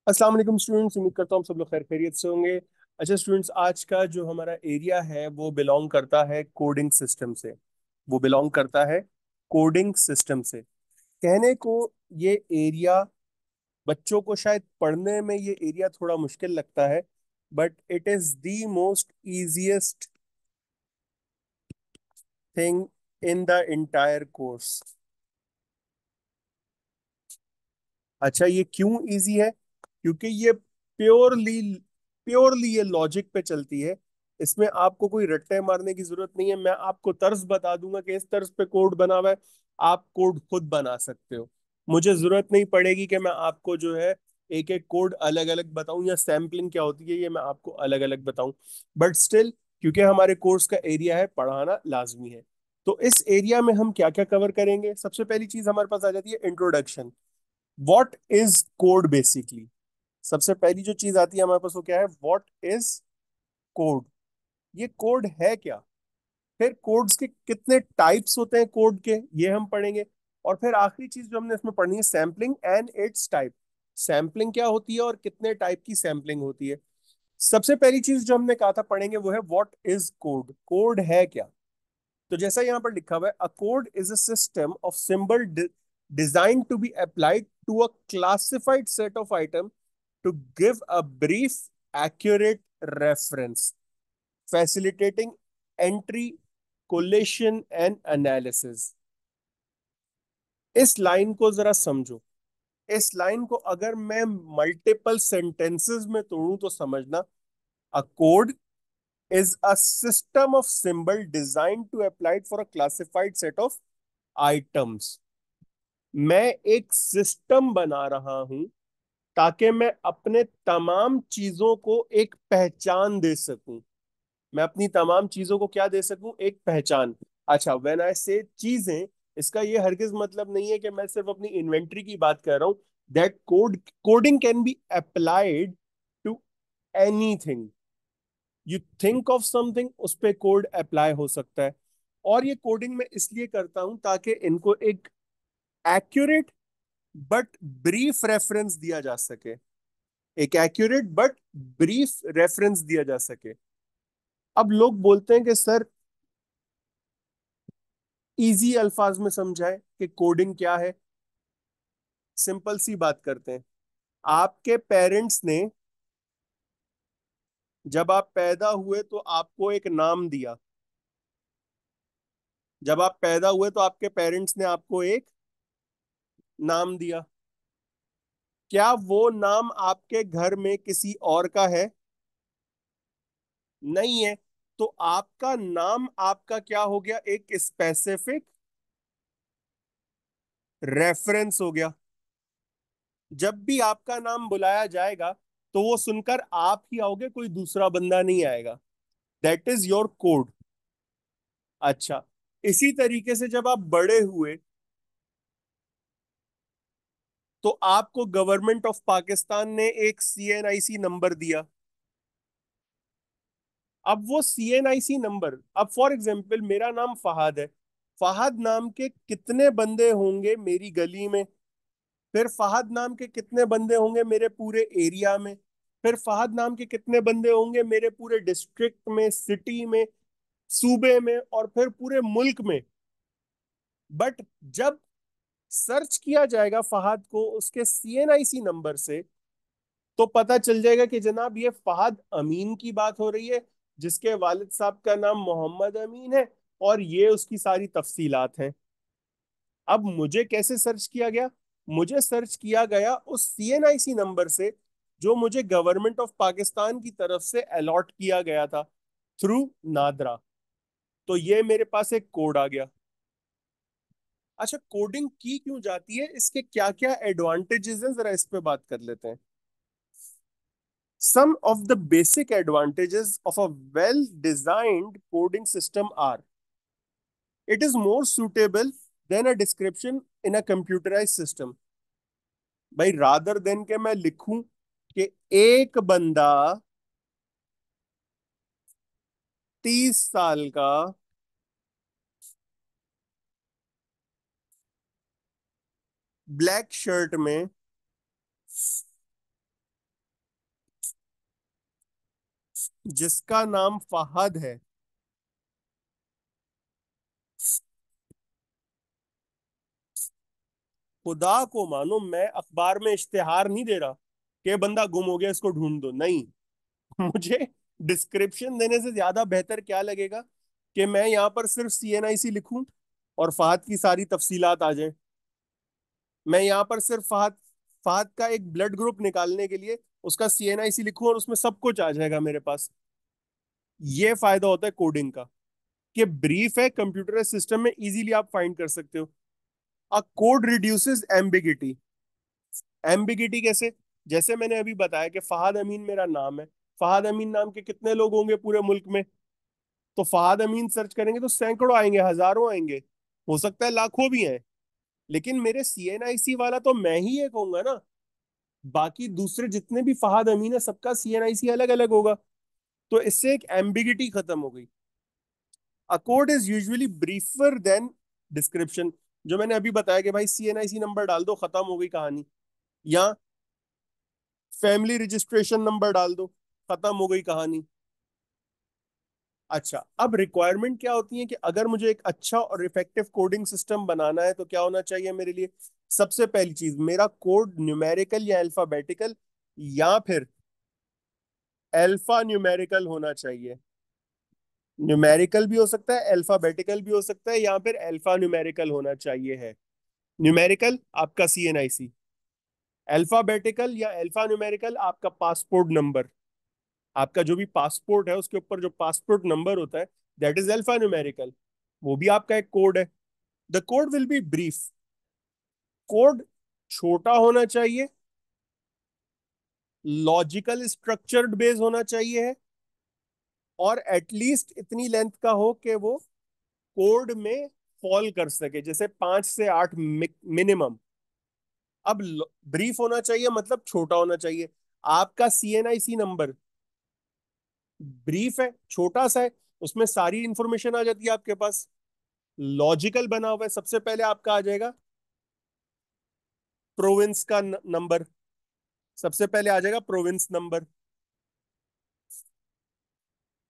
अस्सलाम वालेकुम स्टूडेंट्स, उम्मीद करता हूँ आप सब लोग खैर खैरियत से होंगे। अच्छा स्टूडेंट्स, आज का जो हमारा एरिया है वो बिलोंग करता है कोडिंग सिस्टम से। वो बिलोंग करता है कोडिंग सिस्टम से। कहने को ये एरिया बच्चों को शायद पढ़ने में ये एरिया थोड़ा मुश्किल लगता है, but it is the most easiest thing in the entire course. अच्छा, ये क्यों इजी है? क्योंकि ये प्योरली प्योरली ये लॉजिक पे चलती है। इसमें आपको कोई रट्टे मारने की जरूरत नहीं है। मैं आपको तर्ज बता दूंगा कि इस तर्ज पे कोड बना हुआ है, आप कोड खुद बना सकते हो। मुझे जरूरत नहीं पड़ेगी कि मैं आपको जो है एक एक कोड अलग अलग बताऊं, या सैम्पलिंग क्या होती है ये मैं आपको अलग अलग बताऊं। बट स्टिल, क्योंकि हमारे कोर्स का एरिया है, पढ़ाना लाजमी है। तो इस एरिया में हम क्या क्या कवर करेंगे? सबसे पहली चीज हमारे पास आ जाती है introduction. What is code basically. सबसे पहली जो चीज आती है हमारे पास वो क्या है? What is code. ये कोड है क्या? फिर कोड्स के कितने टाइप्स होते हैं कोड के, ये हम पढ़ेंगे। और फिर आखिरी चीज जो हमने इसमें पढ़नी है, sampling and it's type. Sampling क्या होती है और कितने टाइप की सैम्पलिंग होती है। सबसे पहली चीज जो हमने कहा था पढ़ेंगे वो है व्हाट इज कोड। कोड है क्या? तो जैसा यहाँ पर लिखा हुआ है, a code is a system of symbol design to be applied to a classified set of item to give a brief, accurate reference, facilitating entry, collation and analysis। इस लाइन को जरा समझो। इस लाइन को अगर मैं मल्टीपल सेंटेंसेस में तोड़ूं तो समझना। A code is a system of symbol designed to applied for a classified set of items। मैं एक सिस्टम बना रहा हूं ताकि मैं अपने तमाम चीजों को एक पहचान दे सकूं। मैं अपनी तमाम चीजों को क्या दे सकूं? एक पहचान। अच्छा, व्हेन आई से चीजें, इसका ये हरगिज मतलब नहीं है कि मैं सिर्फ अपनी इन्वेंट्री की बात कर रहा हूं। That coding can be applied to anything. You think of something, उस पे कोड अप्लाई हो सकता है। और ये कोडिंग मैं इसलिए करता हूं ताकि इनको एक एक्यूरेट बट ब्रीफ रेफरेंस दिया जा सके। एक एक्यूरेट बट ब्रीफ रेफरेंस दिया जा सके। अब लोग बोलते हैं कि सर, इजी अल्फाज में समझाए कि कोडिंग क्या है। सिंपल सी बात करते हैं। आपके पेरेंट्स ने, जब आप पैदा हुए तो आपको एक नाम दिया। जब आप पैदा हुए तो आपके पेरेंट्स ने आपको एक नाम दिया। क्या वो नाम आपके घर में किसी और का है? नहीं है। तो आपका नाम आपका क्या हो गया? एक स्पेसिफिक रेफरेंस हो गया। जब भी आपका नाम बुलाया जाएगा तो वो सुनकर आप ही आओगे, कोई दूसरा बंदा नहीं आएगा। That is your code. अच्छा, इसी तरीके से जब आप बड़े हुए तो आपको गवर्नमेंट ऑफ पाकिस्तान ने एक सीएनआईसी नंबर दिया। अब वो सीएनआईसी नंबर, अब फॉर एग्जांपल मेरा नाम फहाद है। फहाद नाम के कितने बंदे होंगे मेरी गली में? फिर फहद नाम के कितने बंदे होंगे मेरे पूरे एरिया में? फिर फहद नाम के कितने बंदे होंगे मेरे पूरे डिस्ट्रिक्ट में, सिटी में, सूबे में, और फिर पूरे मुल्क में? बट जब सर्च किया जाएगा फहद को उसके सीएनआईसी नंबर से, तो पता चल जाएगा कि जनाब ये फहद अमीन की बात हो रही है, जिसके वालिद साहब का नाम मोहम्मद अमीन है, और ये उसकी सारी तफसीलात हैं। अब मुझे कैसे सर्च किया गया? मुझे सर्च किया गया उस सीएनआईसी नंबर से जो मुझे गवर्नमेंट ऑफ पाकिस्तान की तरफ से अलॉट किया गया था, थ्रू नादरा। तो ये मेरे पास एक कोड आ गया। अच्छा, कोडिंग की क्यों जाती है, इसके क्या क्या एडवांटेजेस हैं, जरा इस पे बात कर लेते हैं। Some of the basic advantages of a well designed coding system are, it is more suitable than a description in a computerise system. भाई, रादर देन के मैं लिखूं कि एक बंदा 30 साल का ब्लैक शर्ट में जिसका नाम फहद है। खुदा को मानो, मैं अखबार में इश्तेहार नहीं दे रहा कि बंदा गुम हो गया इसको ढूंढ दो, नहीं। मुझे डिस्क्रिप्शन देने से ज्यादा बेहतर क्या लगेगा कि मैं यहाँ पर सिर्फ CNIC लिखूं और फहद की सारी तफसीलात आ जाए। मैं यहाँ पर सिर्फ फहद फहद का एक ब्लड ग्रुप निकालने के लिए उसका CNIC लिखूं और उसमें सब कुछ आ जाएगा मेरे पास। ये फायदा होता है कोडिंग का, कि ब्रीफ है, कंप्यूटर सिस्टम में इजीली आप फाइंड कर सकते हो। A code reduces ambiguity. Ambiguity कैसे? जैसे मैंने अभी बताया कि फहद अमीन मेरा नाम है। फहद अमीन नाम के कितने लोग होंगे पूरे मुल्क में? तो फहद अमीन सर्च करेंगे तो सैकड़ों आएंगे, हजारों आएंगे, हो सकता है लाखों भी हैं। लेकिन मेरे CNIC वाला तो मैं ही एक होऊंगा ना। बाकी दूसरे जितने भी फहद अमीन है सबका CNIC अलग अलग होगा। तो इससे एक एम्बिगिटी खत्म हो गई। A code is usually briefer than description. जो मैंने अभी बताया कि भाई CNIC नंबर डाल दो, खत्म हो गई कहानी। या फैमिली रजिस्ट्रेशन नंबर डाल दो, खत्म हो गई कहानी। अच्छा, अब रिक्वायरमेंट क्या होती है कि अगर मुझे एक अच्छा और इफेक्टिव कोडिंग सिस्टम बनाना है तो क्या होना चाहिए मेरे लिए? सबसे पहली चीज, मेरा कोड न्यूमेरिकल या अल्फाबेटिकल या फिर अल्फा न्यूमेरिकल होना चाहिए। न्यूमेरिकल भी हो सकता है, अल्फाबेटिकल भी हो सकता है, या फिर अल्फा न्यूमेरिकल होना चाहिए है। न्यूमेरिकल आपका CNIC, अल्फाबेटिकल या अल्फा न्यूमेरिकल आपका पासपोर्ट नंबर। आपका जो भी पासपोर्ट है उसके ऊपर जो पासपोर्ट नंबर होता है, दैट इज अल्फा न्यूमेरिकल। वो भी आपका एक कोड है। The code will B brief. Code छोटा होना चाहिए, लॉजिकल स्ट्रक्चर्ड बेस होना चाहिए है, और एटलीस्ट इतनी लेंथ का हो कि वो कोड में फॉल कर सके, जैसे 5 से 8 मिनिमम। अब ब्रीफ होना चाहिए मतलब छोटा होना चाहिए। आपका CNIC नंबर ब्रीफ है, छोटा सा है, उसमें सारी इंफॉर्मेशन आ जाती है आपके पास। लॉजिकल बना हुआ है, सबसे पहले आपका आ जाएगा प्रोविंस का नंबर। सबसे पहले आ जाएगा प्रोविंस नंबर,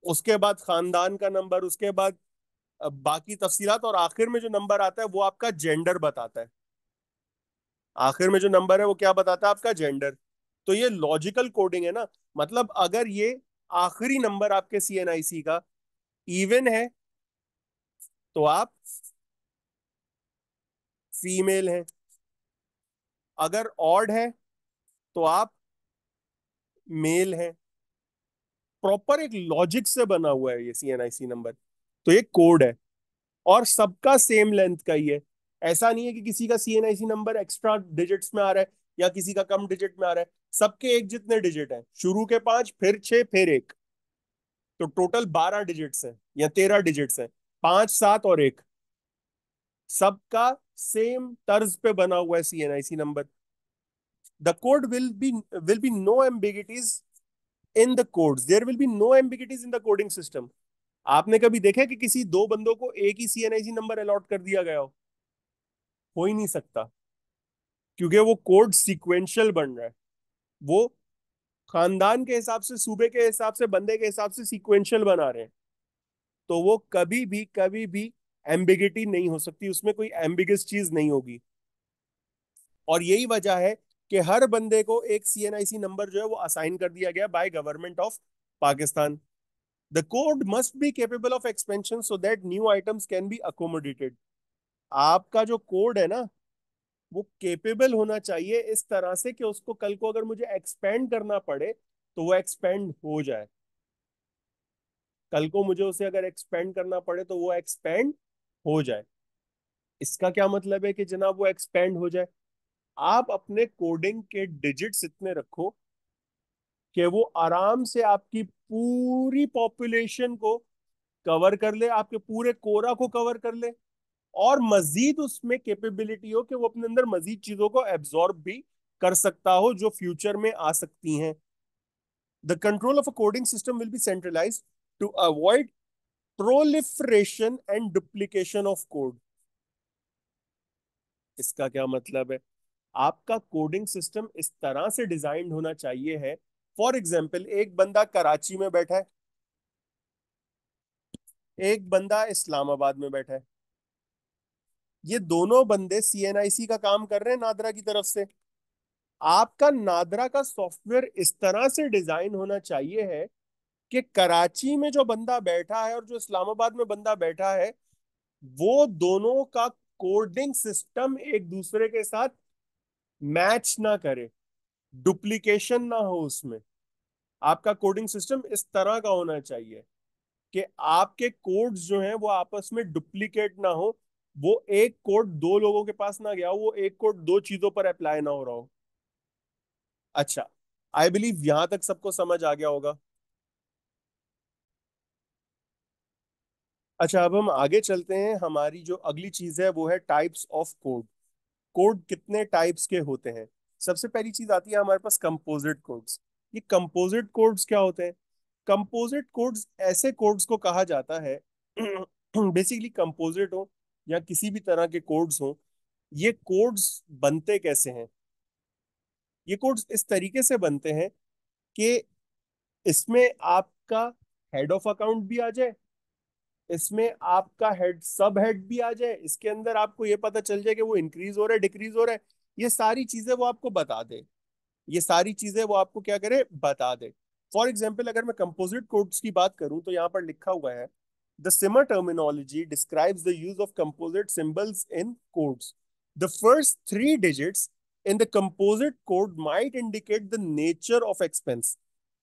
उसके बाद खानदान का नंबर, उसके बाद बाकी तफसीलात, और आखिर में जो नंबर आता है वो आपका जेंडर बताता है। आखिर में जो नंबर है वो क्या बताता है? आपका जेंडर। तो ये लॉजिकल कोडिंग है ना। मतलब अगर ये आखिरी नंबर आपके CNIC का इवन है तो आप फीमेल हैं, अगर ऑड है तो आप मेल हैं। प्रॉपर एक लॉजिक से बना हुआ है ये CNIC नंबर। तो ये कोड है और सबका सेम लेंथ का ही है। ऐसा नहीं है कि किसी का CNIC नंबर एक्स्ट्रा डिजिट्स में आ रहा है या किसी का कम डिजिट में आ रहा है। सबके एक जितने डिजिट हैं, शुरू के 5, फिर 6, फिर 1। तो टोटल 12 डिजिट्स हैं या 13 डिजिट्स हैं। 5, 7 और 1, सबका सेम तर्ज पे बना हुआ है CNIC number. The code will be no ambiguities in the codes. There will be no ambiguities in the coding system. आपने कभी देखा है कि किसी दो बंदों को एक ही CNIC नंबर अलॉट कर दिया गया हो ही नहीं सकता, क्योंकि वो कोड सीक्वेंशियल बन रहा है। वो खानदान के हिसाब से, सूबे के हिसाब से, बंदे के हिसाब से सीक्वेंशियल बना रहे हैं। तो वो कभी भी एम्बिगिटी नहीं हो सकती, उसमें कोई एम्बिगस चीज नहीं होगी। और यही वजह है कि हर बंदे को एक CNIC नंबर जो है वो असाइन कर दिया गया by government of Pakistan. The code must be capable of expansion so that new items can be accommodated. आपका जो कोड है ना, वो केपेबल होना चाहिए इस तरह से कि उसको कल को अगर मुझे एक्सपेंड करना पड़े तो वो एक्सपेंड हो जाए। कल को मुझे उसे अगर एक्सपेंड करना पड़े तो वो एक्सपेंड हो जाए। इसका क्या मतलब है कि जनाब वो एक्सपेंड हो जाए? आप अपने कोडिंग के डिजिट्स इतने रखो कि वो आराम से आपकी पूरी पॉपुलेशन को कवर कर ले, आपके पूरे कोरा को कवर कर ले, और मजीद उसमें कैपेबिलिटी हो कि वो अपने अंदर मजीद चीजों को एब्जॉर्ब भी कर सकता हो जो फ्यूचर में आ सकती हैं। The control of a coding system will be centralised to avoid proliferation and duplication of code. इसका क्या मतलब है? आपका कोडिंग सिस्टम इस तरह से डिजाइन होना चाहिए है। फॉर एग्जाम्पल, एक बंदा कराची में बैठा है, एक बंदा इस्लामाबाद में बैठा है। ये दोनों बंदे सीएनआईसी का काम कर रहे हैं नादरा की तरफ से। आपका नादरा का सॉफ्टवेयर इस तरह से डिजाइन होना चाहिए है कि कराची में जो बंदा बैठा है और जो इस्लामाबाद में बंदा बैठा है, वो दोनों का कोडिंग सिस्टम एक दूसरे के साथ मैच ना करे, डुप्लीकेशन ना हो उसमें। आपका कोडिंग सिस्टम इस तरह का होना चाहिए कि आपके कोड्स जो हैं वो आपस में डुप्लीकेट ना हो। वो एक कोड दो लोगों के पास ना गया हो, वो एक कोड दो चीजों पर अप्लाई ना हो रहा हो। अच्छा, आई बिलीव यहां तक सबको समझ आ गया होगा। अच्छा, अब हम आगे चलते हैं। हमारी जो अगली चीज है वो है टाइप्स ऑफ कोड। कोड कितने टाइप्स के होते हैं? सबसे पहली चीज आती है हमारे पास कंपोजिट कोड्स। ये कंपोजिट कोड्स क्या होते हैं? कंपोजिट कोड्स ऐसे कोड्स को कहा जाता है बेसिकली कंपोजिट हो या किसी भी तरह के कोड्स हो, ये कोड्स बनते कैसे हैं? ये कोड्स इस तरीके से बनते हैं कि इसमें आपका हेड ऑफ अकाउंट भी आ जाए, इसमें आपका हेड सब हेड भी आ जाए, इसके अंदर आपको ये पता चल जाए कि वो इंक्रीज हो रहा है डिक्रीज हो रहा है, ये सारी चीजें वो आपको बता दे। ये सारी चीजें वो आपको क्या करे, बता दे। फॉर एग्जाम्पल अगर मैं कंपोजिट कोड्स की बात करूं तो यहाँ पर लिखा हुआ है, the simmer terminology describes the use of composite symbols in codes. The first three digits in the composite code might indicate the nature of expense.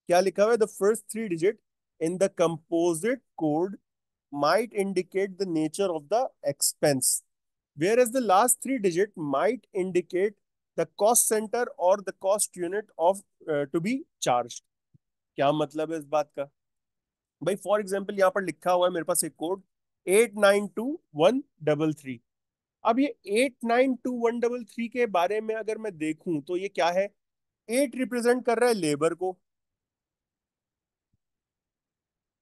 क्या लिखा हुआ है? The first three digit in the composite code might indicate the nature of the expense, whereas the last three digit might indicate the cost center or the cost unit of to be charged। क्या मतलब है इस बात का? भाई for example यहाँ पर लिखा हुआ है मेरे पास एक कोड 892133। अब ये 892133 के बारे में अगर मैं देखूं तो ये क्या है? 8 रिप्रेजेंट कर रहा है लेबर को,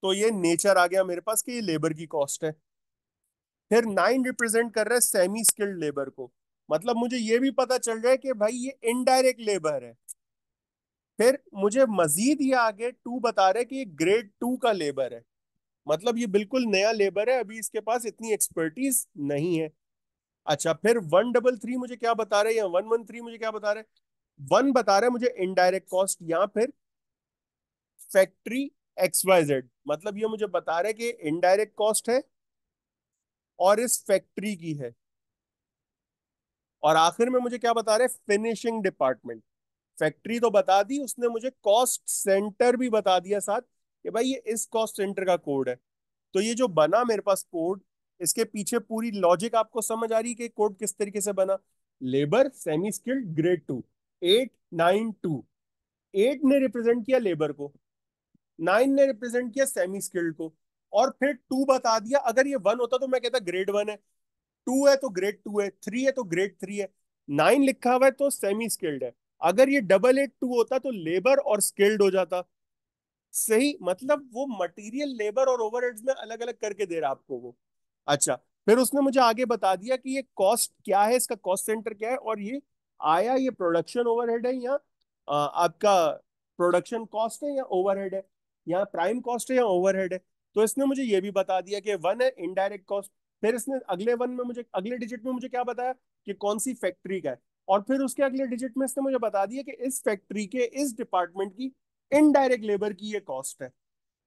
तो ये नेचर आ गया मेरे पास कि ये लेबर की कॉस्ट है। फिर 9 रिप्रेजेंट कर रहा है सेमी स्किल्ड लेबर को, मतलब मुझे ये भी पता चल रहा है कि भाई ये इनडायरेक्ट लेबर है। फिर मुझे मजीद ये आगे 2 बता रहे हैं कि ये ग्रेड 2 का लेबर है, मतलब ये बिल्कुल नया लेबर है, अभी इसके पास इतनी एक्सपर्टीज नहीं है। अच्छा, फिर 133 मुझे क्या बता रहे हैं, या 113 मुझे क्या बता रहे हैं? 1 बता रहे हैं मुझे इनडायरेक्ट कॉस्ट, या फिर फैक्ट्री XYZ, मतलब ये मुझे बता रहे हैं कि इनडायरेक्ट कॉस्ट है और इस फैक्ट्री की है। और आखिर में मुझे क्या बता रहे हैं? Finishing department. फैक्ट्री तो बता दी उसने, मुझे कॉस्ट सेंटर भी बता दिया साथ कि भाई ये इस कॉस्ट सेंटर का कोड है। तो ये जो बना मेरे पास कोड, इसके पीछे पूरी लॉजिक आपको समझ आ रही है कि कोड किस तरीके से बना। Labour semi skilled grade 2, 892। 8 ने रिप्रेजेंट किया लेबर को, 9 ने रिप्रेजेंट किया सेमी स्किल्ड को, और फिर 2 बता दिया। अगर ये 1 होता तो मैं कहता ग्रेड 1 है, 2 है तो ग्रेड 2 है, 3 है तो ग्रेड 3 है, 9 लिखा हुआ है तो सेमी स्किल्ड है। अगर ये 882 होता तो लेबर और स्किल्ड हो जाता। सही, मतलब वो मटेरियल लेबर और ओवरहेड्स में अलग अलग करके दे रहा आपको वो। अच्छा, फिर उसने मुझे आगे बता दिया कि ये कॉस्ट क्या है, इसका कॉस्ट सेंटर क्या है, और ये आया ये प्रोडक्शन ओवरहेड है या आपका प्रोडक्शन कॉस्ट है या ओवरहेड है, या प्राइम कॉस्ट है या ओवरहेड है। तो इसने मुझे ये भी बता दिया कि 1 है इनडायरेक्ट कॉस्ट। फिर इसने अगले 1 में मुझे, अगले डिजिट में मुझे क्या बताया कि कौन सी फैक्ट्री का है। और फिर उसके अगले डिजिट में इसने मुझे बता दिया कि इस फैक्ट्री के इस डिपार्टमेंट की इनडायरेक्ट लेबर की ये कॉस्ट है।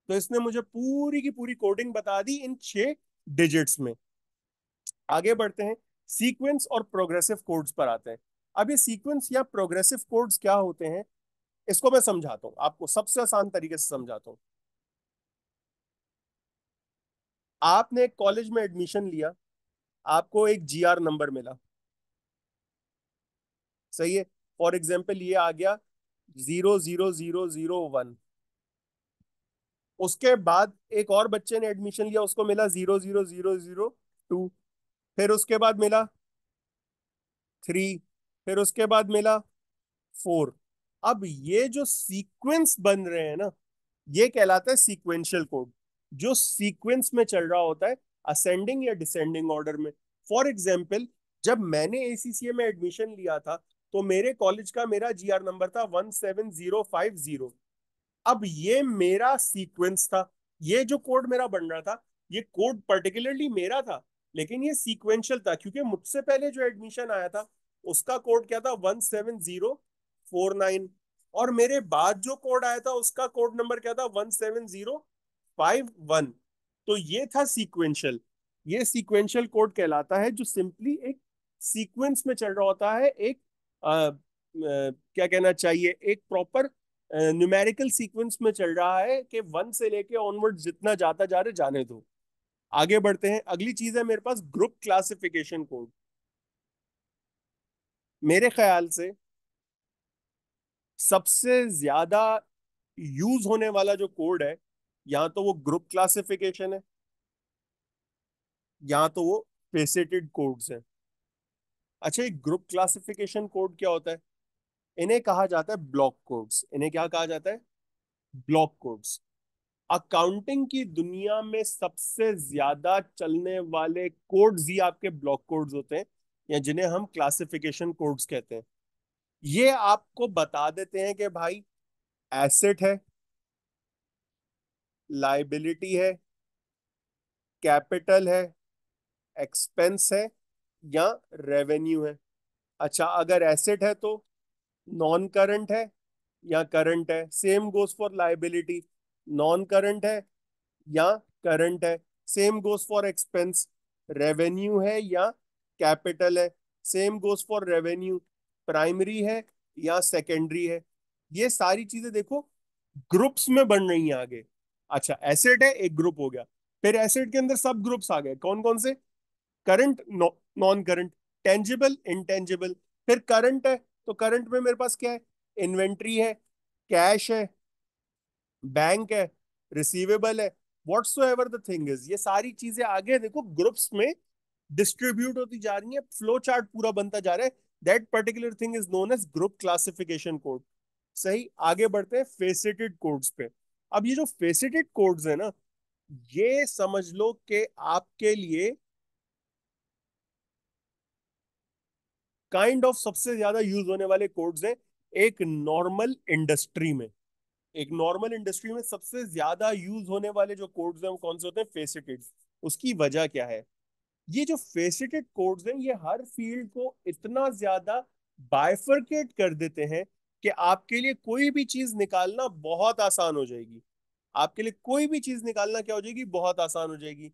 तो इसने मुझे पूरी की पूरी कोडिंग बता दी इन 6 डिजिट्स में। आगे बढ़ते हैं, सीक्वेंस और प्रोग्रेसिव कोड्स पर आते हैं। अब ये सीक्वेंस या प्रोग्रेसिव कोड्स क्या होते हैं, इसको मैं समझाता हूँ आपको, सबसे आसान तरीके से समझाता हूँ। आपने एक कॉलेज में एडमिशन लिया, आपको एक GR नंबर मिला, सही है। फॉर एग्जाम्पल ये आ गया 00001। उसके बाद एक और बच्चे ने एडमिशन लिया, उसको मिला 00002। फिर उसके बाद मिला 3। फिर उसके बाद मिला 4। अब ये जो सीक्वेंस बन रहे हैं ना, ये कहलाता है सीक्वेंशियल कोड, जो सीक्वेंस में चल रहा होता है, असेंडिंग या डिसेंडिंग ऑर्डर में। फॉर एग्जाम्पल, जब मैंने ACCA में एडमिशन लिया था तो मेरे कॉलेज का मेरा GR नंबर था 17050। अब ये मेरा सीक्वेंस था, ये जो कोड मेरा बन रहा था, ये कोड पर्टिकुलरली मेरा था, लेकिन ये सीक्वेंशियल था क्योंकि मुझसे पहले जो एडमिशन आया था उसका कोड क्या था, 17049, और मेरे बाद जो कोड आया था उसका कोड नंबर क्या था, 17051। तो ये था सीक्वेंशियल। ये सीक्वेंशियल कोड कहलाता है, जो सिंपली एक सीक्वेंस में चल रहा होता है, एक क्या कहना चाहिए, एक प्रॉपर न्यूमेरिकल सीक्वेंस में चल रहा है कि वन से लेके ऑनवर्ड जितना जाता जा रहे जाने दो। आगे बढ़ते हैं, अगली चीज है मेरे पास ग्रुप क्लासिफिकेशन कोड। मेरे ख्याल से सबसे ज्यादा यूज होने वाला जो कोड है, या तो वो ग्रुप क्लासिफिकेशन है, या तो वो फेसेटेड कोड्स है। अच्छा, ये ग्रुप क्लासिफिकेशन कोड क्या होता है? इन्हें कहा जाता है ब्लॉक कोड्स। इन्हें क्या कहा जाता है? Block codes. अकाउंटिंग की दुनिया में सबसे ज्यादा चलने वाले कोड्स ही आपके ब्लॉक कोड्स होते हैं, या जिन्हें हम क्लासिफिकेशन कोड्स कहते हैं। ये आपको बता देते हैं कि भाई एसेट है, लाइबिलिटी है, कैपिटल है, एक्सपेंस है, या रेवेन्यू है। अच्छा, अगर एसेट है तो नॉन करंट है या करंट है। Same goes for liability, non current है या करंट है। Same goes for expense, revenue है या कैपिटल है। Same goes for revenue, primary है या सेकेंडरी है। ये सारी चीजें देखो ग्रुप्स में बन रही हैं आगे। अच्छा, एसेट है, एक ग्रुप हो गया। फिर एसेट के अंदर सब ग्रुप्स आ गए, कौन कौन से? Current, non current, tangible, intangible. फिर करंट है, तो करंट में मेरे पास क्या है? इन्वेंट्री है, कैश है, बैंक है, रिसीवेबल है, whatso ever the thing is. ये सारी चीजें आगे देखो ग्रुप्स में डिस्ट्रीब्यूट होती जा रही है, फ्लो चार्ट पूरा बनता जा रहा है। That particular thing is known age group classification code. सही, आगे बढ़ते हैं फेसेटेड कोड्स पे। अब ये जो फेसेटेड कोड्स है ना, ये समझ लो कि आपके लिए काइंड ऑफ सबसे ज्यादा यूज होने वाले कोड्स हैं एक नॉर्मल इंडस्ट्री में। एक नॉर्मल इंडस्ट्री में सबसे ज्यादा यूज होने वाले जो कोड्स हैं वो कौन से होते हैं? फेसिटेड। उसकी वजह क्या है? ये जो फेसिटेड कोड्स हैं ये हर फील्ड को इतना ज्यादा बाइफरकेट कर देते हैं कि आपके लिए कोई भी चीज निकालना बहुत आसान हो जाएगी। आपके लिए कोई भी चीज निकालना क्या हो जाएगी? बहुत आसान हो जाएगी।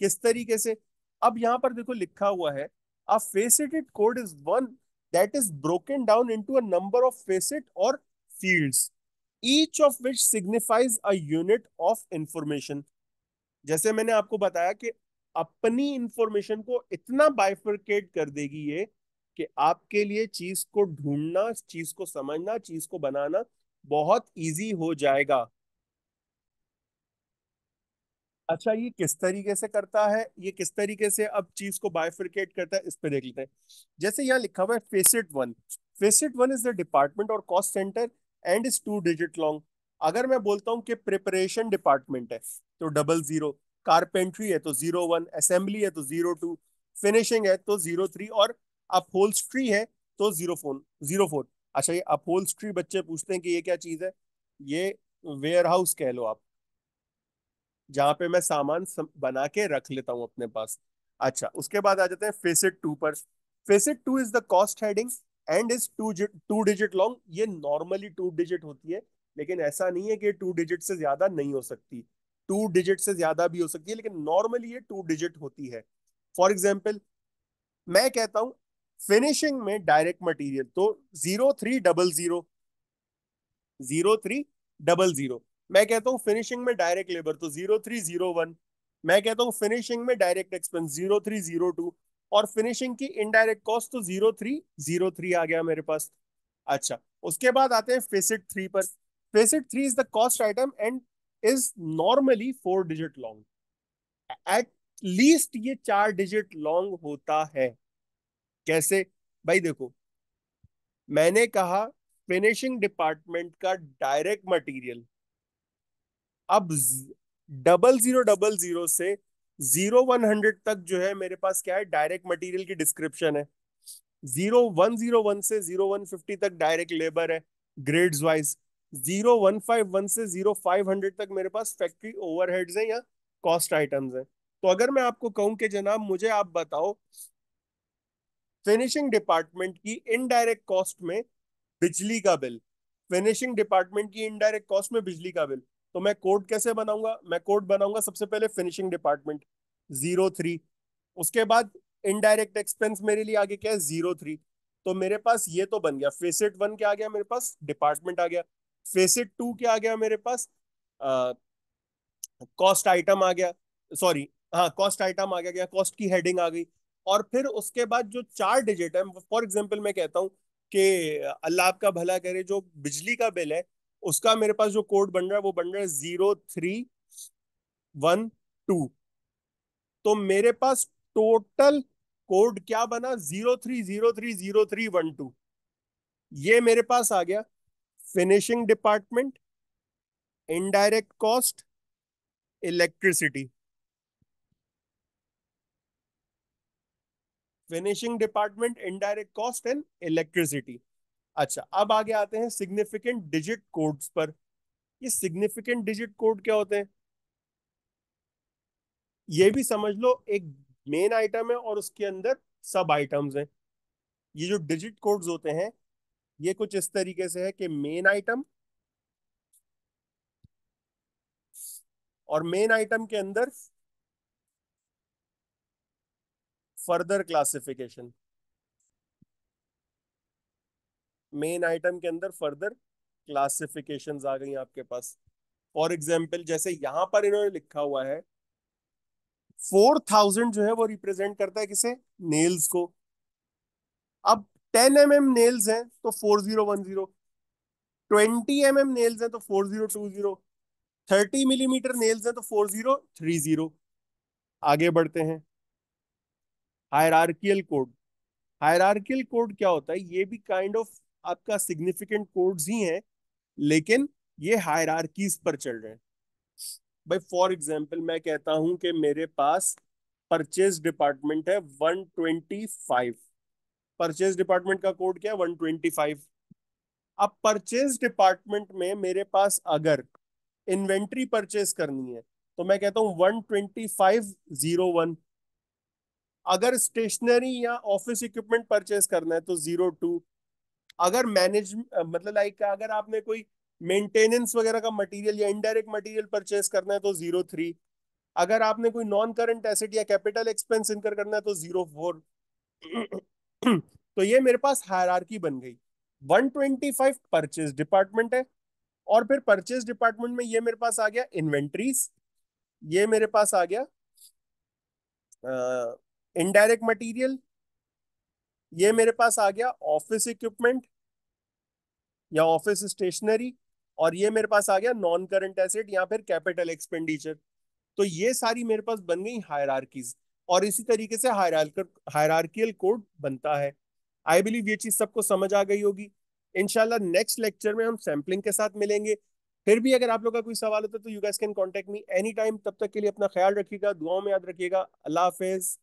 किस तरीके से? अब यहां पर देखो लिखा हुआ है, a faceted code is one that is broken down into a number of facet और fields, each of which signifies a unit of information. जैसे मैंने आपको बताया कि अपनी इंफॉर्मेशन को इतना बाइफरकेट कर देगी ये कि आपके लिए चीज को ढूंढना, चीज को समझना, चीज को बनाना बहुत इजी हो जाएगा। अच्छा, ये किस तरीके से करता है? ये किस तरीके से अब चीज को बाइफरकेट करता है, इस पे देख लेते हैं। जैसे यहाँ लिखा हुआ है facet one. Facet one is the department और cost centre and is 2 digit long. अगर मैं बोलता हूँ कि प्रिपरेशन डिपार्टमेंट है तो 00, कारपेंट्री है तो 01, असेंबली है तो 02, फिनिशिंग है तो 03, और अपहोल्स्ट्री है तो 04। अच्छा, ये अपहोल्स्ट्री बच्चे पूछते हैं कि ये क्या चीज है? ये वेयर हाउस कह लो आप, जहां पे मैं सामान बना के रख लेता हूं अपने पास। अच्छा, उसके बाद आ जाते हैं फेसिट टू पर। Face it two is the cost heading and is 2 digit long. ये नॉर्मली 2 डिजिट होती है, लेकिन ऐसा नहीं है कि 2 डिजिट से ज्यादा नहीं हो सकती। 2 डिजिट से ज्यादा भी हो सकती है, लेकिन नॉर्मली ये 2 डिजिट होती है। फॉर एग्जाम्पल, मैं कहता हूं फिनिशिंग में डायरेक्ट मटेरियल तो 0300, 0300। मैं कहता हूँ फिनिशिंग में डायरेक्ट लेबर तो 0301। मैं कहता हूँ फिनिशिंग में डायरेक्ट एक्सपेंस 0302, और फिनिशिंग की इनडायरेक्ट कॉस्ट तो 0303 आ गया मेरे पास। अच्छा, उसके बाद आते हैं फेसिट थ्री पर। Face it three is the cost item and is normally 4 digit long. At least ये 4 डिजिट लॉन्ग होता है। कैसे? भाई देखो, मैंने कहा फिनिशिंग डिपार्टमेंट का डायरेक्ट मटेरियल। अब 0000 से 0100 तक जो है मेरे पास क्या है? डायरेक्ट मटेरियल की डिस्क्रिप्शन है। 0101 से 0150 तक डायरेक्ट लेबर है, ग्रेड्स वाइज। 0151 से 0500 तक मेरे पास फैक्ट्री ओवरहेड्स हैं या कॉस्ट आइटम्स हैं। तो अगर मैं आपको कहूं कि जनाब मुझे आप बताओ फिनिशिंग डिपार्टमेंट की इनडायरेक्ट कॉस्ट में बिजली का बिल, फिनिशिंग डिपार्टमेंट की इनडायरेक्ट कॉस्ट में बिजली का बिल, तो मैं कोड कैसे बनाऊंगा? मैं कोड बनाऊंगा सबसे पहले फिनिशिंग डिपार्टमेंट 03, उसके बाद इनडायरेक्ट एक्सपेंस मेरे लिए आगे क्या है 03। तो मेरे पास ये तो बन गया फेसिट वन क्या आ गया मेरे पास, डिपार्टमेंट आ गया। फेसिट टू क्या आ गया मेरे पास, कॉस्ट आइटम आ गया, सॉरी, हाँ कॉस्ट आइटम आ गया, कॉस्ट की हेडिंग आ गई। और फिर उसके बाद जो 4 डिजिट है, फॉर एग्जांपल मैं कहता हूँ कि अल्लाह आपका भला करे, जो बिजली का बिल है उसका मेरे पास जो कोड बन रहा है वो बन रहा है 0312। तो मेरे पास टोटल कोड क्या बना, 03030312। ये मेरे पास आ गया finishing department, indirect cost, electricity. Finishing department, indirect cost and electricity. अच्छा, अब आगे आते हैं सिग्निफिकेंट डिजिट कोड्स पर। ये सिग्निफिकेंट डिजिट कोड क्या होते हैं? ये भी समझ लो एक मेन आइटम है और उसके अंदर सब आइटम्स हैं। ये जो डिजिट कोड्स होते हैं ये कुछ इस तरीके से है कि मेन आइटम, और मेन आइटम के अंदर फर्दर क्लासिफिकेशन, मेन आइटम के अंदर फर्दर क्लासिफिकेशंस आ गई आपके पास। फॉर एग्जाम्पल जैसे यहां पर इन्होंने लिखा हुआ है 4000 जो है वो रिप्रेजेंट करता है किसे, नेल्स को। अब 10 mm नेल्स हैं तो 4010, 20 mm नेल्स हैं तो 4020, 30 mm नेल्स हैं तो 4030। आगे बढ़ते हैं, हायरार्कियल कोड। हायरार्कियल कोड क्या होता है? ये भी काइंड ऑफ आपका सिग्निफिकेंट कोड्स ही हैं, लेकिन ये हायरार्कीज पर चल रहे हैं। भाई फॉर एग्जाम्पल मैं कहता हूं कि मेरे पास परचेज डिपार्टमेंट है 125। परचेज डिपार्टमेंट का कोड क्या है 125। अब परचेज डिपार्टमेंट में मेरे पास अगर इन्वेंट्री परचेज करनी है तो मैं कहता हूं 12501। अगर स्टेशनरी या ऑफिस इक्विपमेंट परचेज करना है तो 02। अगर मैनेज मतलब लाइक अगर आपने कोई मेंटेनेंस वगैरह का मटेरियल या इनडायरेक्ट मटेरियल परचेज करना है तो 03। अगर आपने कोई नॉन करंट एसेट या कैपिटल एक्सपेंस इनकर करना है तो 04। तो ये मेरे पास हायरार्की बन गई। 125 परचेज डिपार्टमेंट है, और फिर परचेज डिपार्टमेंट में ये मेरे पास आ गया इन्वेंट्रीज, ये मेरे पास आ गया इनडायरेक्ट मटेरियल, ये मेरे पास आ गया ऑफिस इक्विपमेंट या ऑफिस स्टेशनरी, और ये मेरे पास आ गया नॉन करंट एसेट या फिर कैपिटल एक्सपेंडिचर। तो ये सारी मेरे पास बन गई हायरार्कीज, और इसी तरीके से हायरार्कियल कोड बनता है। आई बिलीव ये चीज सबको समझ आ गई होगी। इंशाल्लाह नेक्स्ट लेक्चर में हम सैम्पलिंग के साथ मिलेंगे। फिर भी अगर आप लोग का कोई सवाल होता है तो you guys can contact me any time. तब तक के लिए अपना ख्याल रखिएगा, दुआओं में याद रखिएगा। अल्लाह हाफिज।